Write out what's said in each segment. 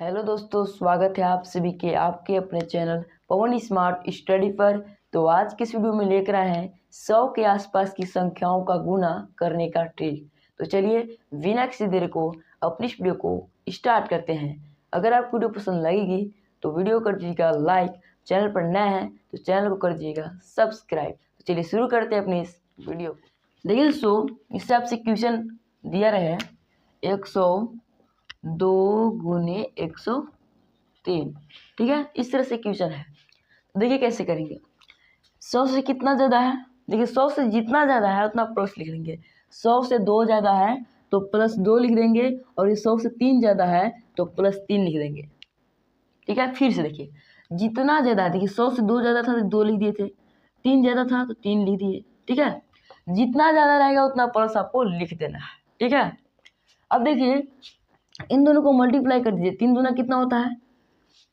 Hello दोस्तों, स्वागत है आप सभी के आपके अपने चैनल पवन स्मार्ट स्टडी पर। तो आज के इस वीडियो में लेकर आए हैं 100 के आसपास की संख्याओं का गुना करने का ट्रिक। तो चलिए बिना किसी देर को अपनी इस वीडियो को स्टार्ट करते हैं। अगर आपको वीडियो पसंद लगेगी तो वीडियो कर दीजिएगा लाइक, चैनल पर नया है तो चैनल को कर दीजिएगा सब्सक्राइब। तो चलिए शुरू करते हैं अपनी इस वीडियो। देखिए दोस्तों, इससे आपसे क्वेश्चन दिया रहे 102 गुने 103, ठीक है। इस तरह से क्वेश्चन है। देखिए कैसे करेंगे। 100 से कितना ज़्यादा है, देखिए 100 से जितना ज़्यादा है उतना प्लस लिख देंगे। 100 से 2 ज़्यादा है तो +2 लिख देंगे, और ये 100 से 3 ज़्यादा है तो +3 लिख देंगे, ठीक है। फिर से देखिए, जितना ज़्यादा है, देखिए 100 से 2 ज़्यादा था तो 2 लिख दिए थे, 3 ज़्यादा था तो 3 लिख दिए, ठीक है। जितना ज़्यादा रहेगा उतना प्लस आपको लिख देना है, ठीक है। अब देखिए इन दोनों को मल्टीप्लाई कर दीजिए। 3 दूना कितना होता है,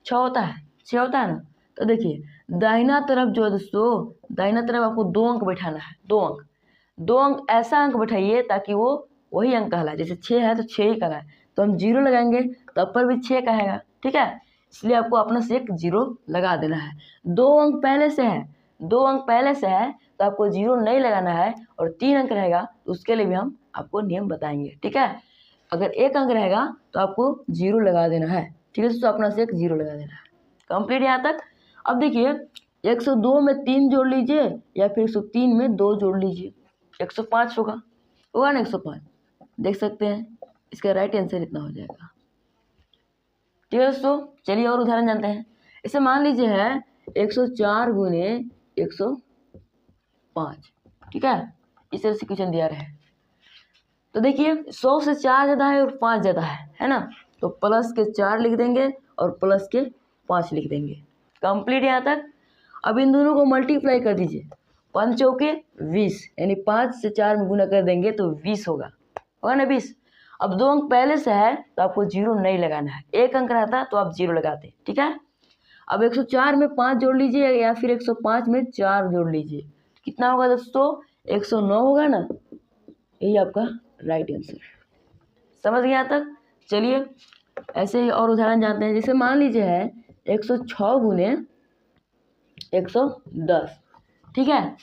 6 होता है, 6 होता है ना। तो देखिए दाहिना तरफ जो है दोस्तों, दाहिना तरफ आपको 2 अंक बैठाना है। 2 अंक ऐसा अंक बैठाइए ताकि वो वही अंक कहलाए। जैसे 6 है तो 6 ही कहलाए, तो हम 0 लगाएंगे तो ऊपर भी 6 कहेगा, ठीक है। इसलिए आपको अपना से एक 0 लगा देना है। 2 अंक पहले से है, 2 अंक पहले से है तो आपको 0 नहीं लगाना है। और 3 अंक रहेगा तो उसके लिए भी हम आपको नियम बताएंगे, ठीक है। अगर 1 अंक रहेगा तो आपको 0 लगा देना है, ठीक है। तो अपना से एक 0 लगा देना है। कंप्लीट यहाँ तक। अब देखिए 102 में 3 जोड़ लीजिए या फिर 103 में 2 जोड़ लीजिए, 105 होगा ना। 105 देख सकते हैं, इसका राइट आंसर इतना हो जाएगा, ठीक है दोस्तों। चलिए और उदाहरण जानते हैं। इसे मान लीजिए है 104 गुने 105, ठीक है। इस तरह से क्वेश्चन दिया रहे। तो देखिए 100 से 4 ज़्यादा है और 5 ज़्यादा है ना। तो प्लस के 4 लिख देंगे और प्लस के 5 लिख देंगे। कंप्लीट यहाँ तक। अब इन दोनों को मल्टीप्लाई कर दीजिए। 5 चौके 20, यानी 5 से 4 में गुना कर देंगे तो 20 होगा ना 20। अब 2 अंक पहले से है तो आपको 0 नहीं लगाना है। 1 अंक रहता तो आप 0 लगाते, ठीक है। अब 104 में 5 जोड़ लीजिए या फिर 105 में 4 जोड़ लीजिए, कितना होगा दोस्तों, 109 होगा ना। यही आपका राइट आंसर। समझ गया तक। चलिए ऐसे ही और उदाहरण जानते हैं। जैसे मान लीजिए है 106 गुने 110, ठीक है।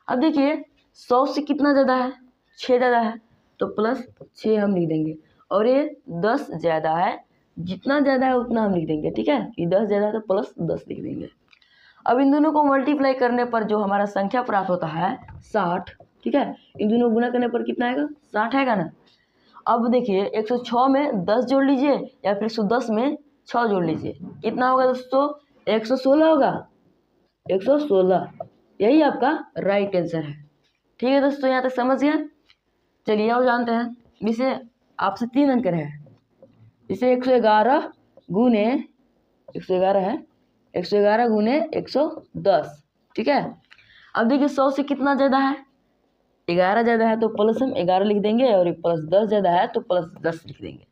अब देखिए 100 से कितना ज़्यादा है, 6 ज़्यादा है तो +6 हम लिख देंगे। और ये 10 ज़्यादा है, जितना ज़्यादा है उतना हम लिख देंगे, ठीक है। ये 10 ज़्यादा है तो +10 लिख देंगे। अब इन दोनों को मल्टीप्लाई करने पर जो हमारा संख्या प्राप्त होता है 60, ठीक है। इन दोनों को गुना करने पर कितना आएगा, 60 आएगा ना। अब देखिए 106 में 10 जोड़ लीजिए या फिर 110 में 6 जोड़ लीजिए, कितना होगा दोस्तों, 116 होगा, 116। यही आपका राइट आंसर है, ठीक है दोस्तों। यहाँ तक समझ गया। चलिए और जानते हैं। इसे आपसे 3 अंक है। इसे 111 गुने 111 है, 111 गुने 110, ठीक है। अब देखिए 100 से कितना ज़्यादा है, 11 ज़्यादा है तो प्लस हम 11 लिख देंगे, और +10 ज़्यादा है तो +10 लिख देंगे।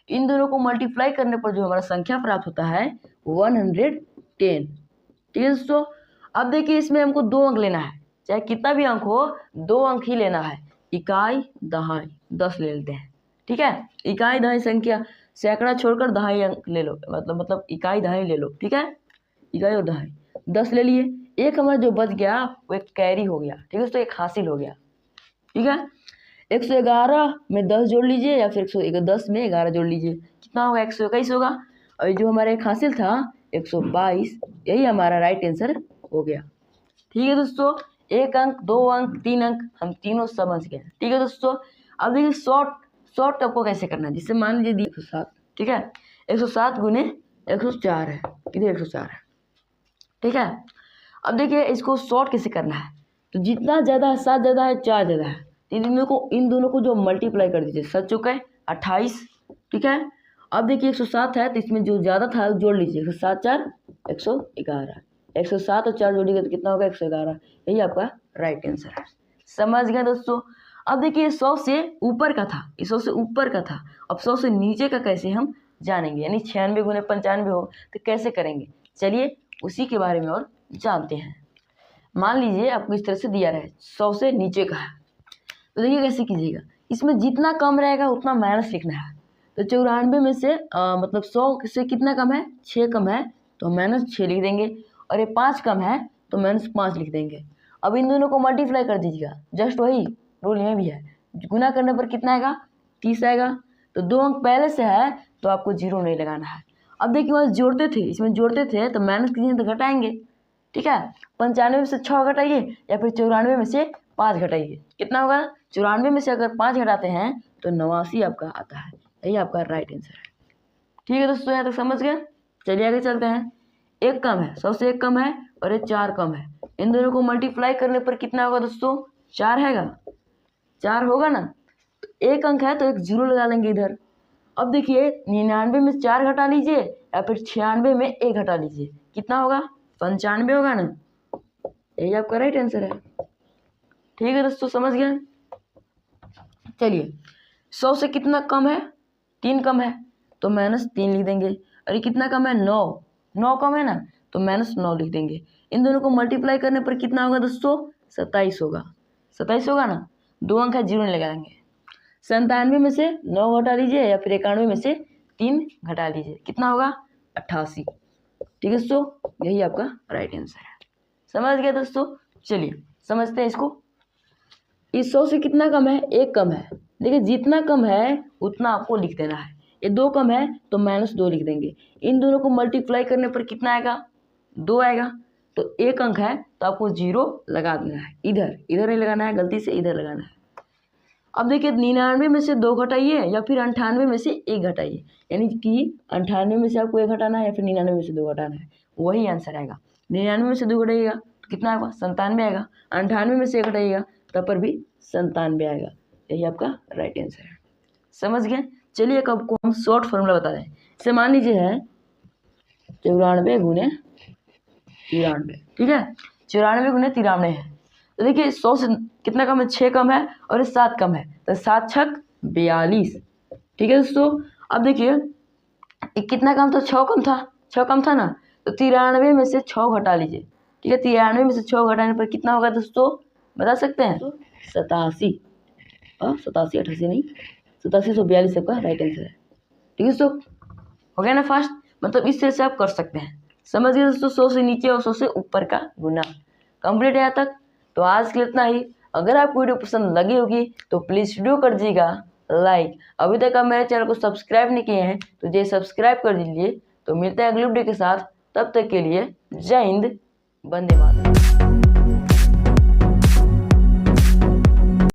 इन दोनों को मल्टीप्लाई करने पर जो हमारा संख्या प्राप्त होता है 110, ठीक है दोस्तों। अब देखिए इसमें हमको 2 अंक लेना है, चाहे कितना भी अंक हो 2 अंक ही लेना है। इकाई दहाई 10 ले लेते हैं, ठीक है। इकाई दहाई संख्या सैकड़ा छोड़कर दहाई अंक ले लो, मतलब इकाई दहाई ले लो, ठीक है। इकाई और दहाई 10 ले लिए। एक हमारा जो बच गया वो एक कैरी हो गया, ठीक है दोस्तों, एक हासिल हो गया, ठीक है। 111 में 10 जोड़ लीजिए या फिर 110 में 11 जोड़ लीजिए, कितना होगा, 121 होगा। और जो हमारा एक हासिल था 122, यही हमारा राइट आंसर हो गया, ठीक है दोस्तों। 1 अंक, 2 अंक, 3 अंक हम तीनों समझ गए, ठीक है दोस्तों। अब देखिए शॉर्ट आपको कैसे करना है। जिससे मान लीजिए 107, ठीक है। 107 गुने 104 है, इधर 104 है, ठीक है। अब देखिए इसको शॉर्ट कैसे करना है। तो जितना ज़्यादा है, 7 ज़्यादा है, 4 ज़्यादा है, इन दोनों को जो मल्टीप्लाई कर दीजिए। 7 चौके 28, ठीक है। अब देखिए 107 है तो इसमें जो ज़्यादा था जोड़ लीजिए। 107 4 111, 107 और 4 जोड़िएगा तो कितना होगा, 111। यही आपका राइट आंसर है। समझ गए दोस्तों। अब देखिए 100 से ऊपर का था, 100 से ऊपर का था। अब 100 से नीचे का कैसे हम जानेंगे, यानी 96 गुने 95 हो तो कैसे करेंगे। चलिए उसी के बारे में और जानते हैं। मान लीजिए आपको इस तरह से दिया रहे 100 से नीचे का है, तो देखिए कैसे कीजिएगा। इसमें जितना कम रहेगा उतना माइनस लिखना है। तो 94 में से मतलब 100 से कितना कम है, 6 कम है, तो -6 लिख देंगे। और ये 5 कम है तो -5 लिख देंगे। अब इन दोनों को मल्टीप्लाई कर दीजिएगा, जस्ट वही रूल में भी है। गुना करने पर कितना आएगा, 30 आएगा। तो 2 अंक पहले से है तो आपको 0 नहीं लगाना है। अब देखिए वहाँ जोड़ते थे, इसमें जोड़ते थे तो माइनस कीजिए तो घटाएंगे, ठीक है। 95 में से 6 घटाइए या फिर 94 में से 5 घटाइए, कितना होगा। 94 में से अगर 5 घटाते हैं तो 89 आपका आता है। यही आपका राइट आंसर है। ठीक है दोस्तों, यहाँ तक समझ गए। चलिए आगे चलते हैं। 1 कम है, 100 से 1 कम है और ये 4 कम है। इन दोनों को मल्टीप्लाई करने पर कितना होगा दोस्तों, 4 हैगा, 4 होगा ना। तो 1 अंक है तो एक 0 लगा लेंगे इधर। अब देखिए 99 में 4 घटा लीजिए या फिर 96 में 1 घटा लीजिए, कितना होगा, 95 होगा ना। यही आपका राइट आंसर है। ठीक है दोस्तों, समझ गए। चलिए 100 से कितना कम है, 3 कम है तो -3 लिख देंगे। और ये कितना कम है, 9 कम है ना तो -9 लिख देंगे। इन दोनों को मल्टीप्लाई करने पर कितना होगा दोस्तों, 27 होगा। 27 होगा ना, 2 अंक है 0 नहीं लगाएंगे। 97 में से 9 घटा लीजिए या फिर 91 में से 3 घटा लीजिए, कितना होगा, 88। ठीक है दोस्तों, यही आपका राइट आंसर है। समझ गए दोस्तों। चलिए समझते हैं इसको। इस 100 से कितना कम है, 1 कम है। देखिए जितना कम है उतना आपको लिख देना है। ये 2 कम है तो -2 लिख देंगे। इन दोनों को मल्टीप्लाई करने पर कितना आएगा, 2 आएगा। तो 1 अंक है तो आपको 0 लगा देना है, इधर नहीं लगाना है, गलती से इधर लगाना है। अब देखिए 99 में से 2 घटाइए या फिर 98 में से 1 घटाइए, यानी कि 98 में से आपको 1 घटाना है या फिर 99 में से 2 घटाना है, वही आंसर आएगा। 99 में से 2 घटाइएगा तो कितना आएगा, 97 आएगा। 98 में से 1 घटाइएगा तब पर भी 97 आएगा। यही आपका राइट आंसर है। समझ गए। चलिए एक आपको हम शॉर्ट फॉर्मूला बता दें। इसे मान लीजिए है 94 गुने 93, ठीक है। 94 गुने 93 है। तो देखिए 100 से कितना कम है, 6 कम है और 7 कम है, तो 7 छक 42। ठीक है दोस्तों। अब देखिए कितना कम था, 6 कम था, 6 कम था ना, तो 93 में से 6 घटा लीजिए, ठीक है। 93 में से 6 घटाने पर कितना होगा दोस्तों, बता सकते हैं, 87। 87 88 नहीं, 8742 आपका राइट आंसर है। ठीक है दोस्तों, हो गया ना फास्ट। मतलब इस तरह से आप कर सकते हैं। समझ गए दोस्तों, 100 से नीचे और 100 से ऊपर का गुना। कंप्लीट है यहाँ तक। तो आज के लिए इतना ही। अगर आपको वीडियो पसंद लगी होगी तो प्लीज़ वीडियो कर दीजिएगा लाइक। अभी तक आप मेरे चैनल को सब्सक्राइब नहीं किए हैं तो जी सब्सक्राइब कर दीजिए। तो मिलते हैं अगले वीडियो के साथ, तब तक के लिए जय हिंद, वंदे मातरम।